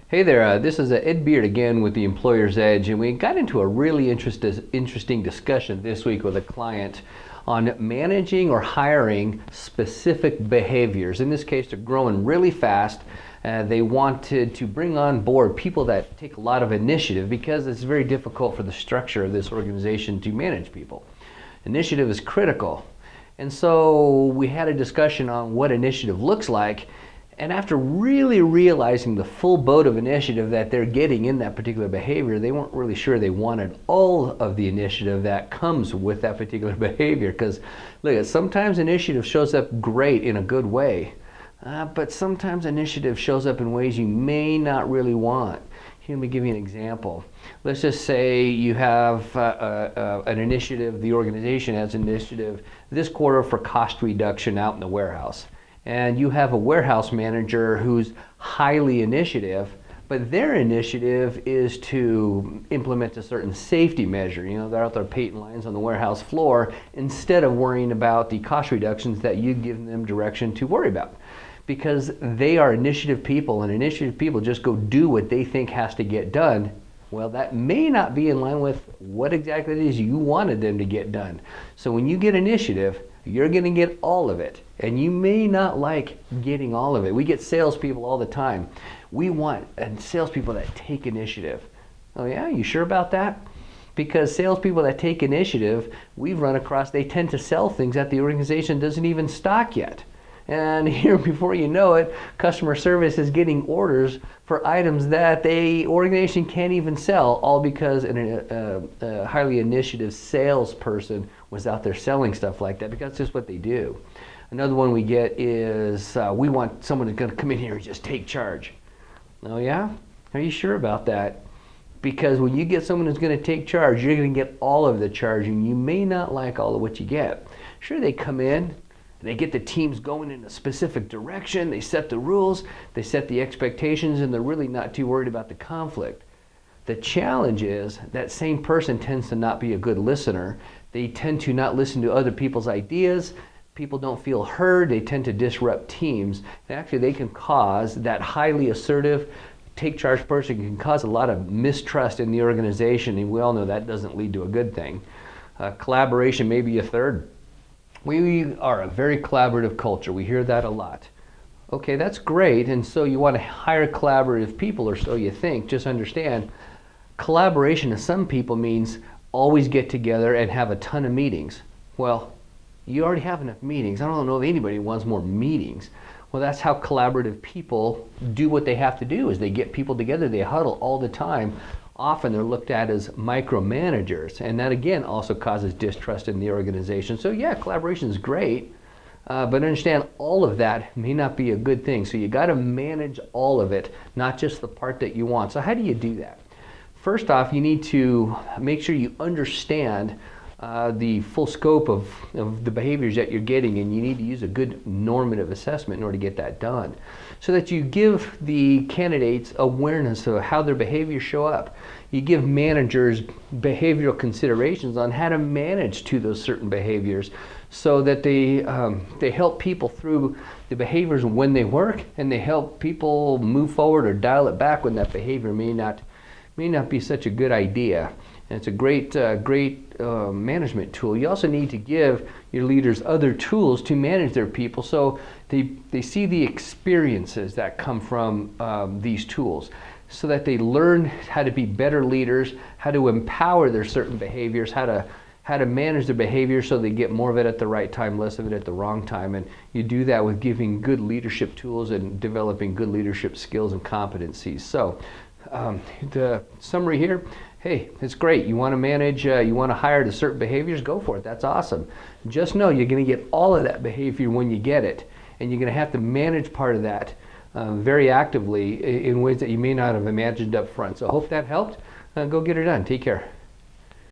Hey there, this is Ed Beard again with the Employer's Edge, and we got into a really interesting discussion this week with a client on managing or hiring specific behaviors. In this case, they're growing really fast. They wanted to bring on board people that take a lot of initiative because it's very difficult for the structure of this organization to manage people. Initiative is critical. And so we had a discussion on what initiative looks like. And after really realizing the full boat of initiative that they're getting in that particular behavior, they weren't really sure they wanted all of the initiative that comes with that particular behavior. Because look, sometimes initiative shows up great in a good way, but sometimes initiative shows up in ways you may not really want. Here, let me give you an example. Let's just say you have an initiative, the organization has an initiative this quarter for cost reduction out in the warehouse. And you have a warehouse manager who's highly initiative, but their initiative is to implement a certain safety measure. You know, they're out there painting lines on the warehouse floor instead of worrying about the cost reductions that you give them direction to worry about. Because they are initiative people, and initiative people just go do what they think has to get done. Well, that may not be in line with what exactly it is you wanted them to get done. So when you get initiative, you're going to get all of it. And you may not like getting all of it. We get salespeople all the time. We want salespeople that take initiative. Oh yeah, you sure about that? Because salespeople that take initiative, we've run across, they tend to sell things that the organization doesn't even stock yet. And here, before you know it, customer service is getting orders for items that the organization can't even sell, all because a highly initiative salesperson was out there selling stuff like that, because that's just what they do. Another one we get is we want someone who's going to come in here and just take charge. Oh yeah? Are you sure about that? Because when you get someone who's going to take charge, you're going to get all of the charge, and you may not like all of what you get. Sure, they come in, they get the teams going in a specific direction, they set the rules, they set the expectations, and they're really not too worried about the conflict. The challenge is that same person tends to not be a good listener. They tend to not listen to other people's ideas. People don't feel heard. They tend to disrupt teams. And actually, they can cause that highly assertive, take charge person can cause a lot of mistrust in the organization, and we all know that doesn't lead to a good thing. Collaboration may be a third. We are a very collaborative culture. We hear that a lot. Okay, that's great, and so you want to hire collaborative people, or so you think. Just understand, collaboration to some people means always get together and have a ton of meetings. Well, you already have enough meetings. I don't know if anybody wants more meetings. Well, that's how collaborative people do what they have to do, is they get people together, they huddle all the time. Often they're looked at as micromanagers, and that again also causes distrust in the organization. So yeah, collaboration is great, but understand all of that may not be a good thing. So you got to manage all of it, not just the part that you want. So how do you do that? First off, you need to make sure you understand the full scope of the behaviors that you're getting, and you need to use a good normative assessment in order to get that done, so that you give the candidates awareness of how their behaviors show up. You give managers behavioral considerations on how to manage to those certain behaviors, so that they help people through the behaviors when they work, and they help people move forward or dial it back when that behavior may not be such a good idea. And it's a great management tool. You also need to give your leaders other tools to manage their people, so they see the experiences that come from these tools, so that they learn how to be better leaders, how to empower their certain behaviors, how to manage their behavior so they get more of it at the right time, less of it at the wrong time. And you do that with giving good leadership tools and developing good leadership skills and competencies. So the summary here, hey, it's great. You want to manage, you want to hire to certain behaviors, go for it. That's awesome. Just know you're going to get all of that behavior when you get it, and you're going to have to manage part of that very actively in ways that you may not have imagined up front. So I hope that helped. Go get her done. Take care.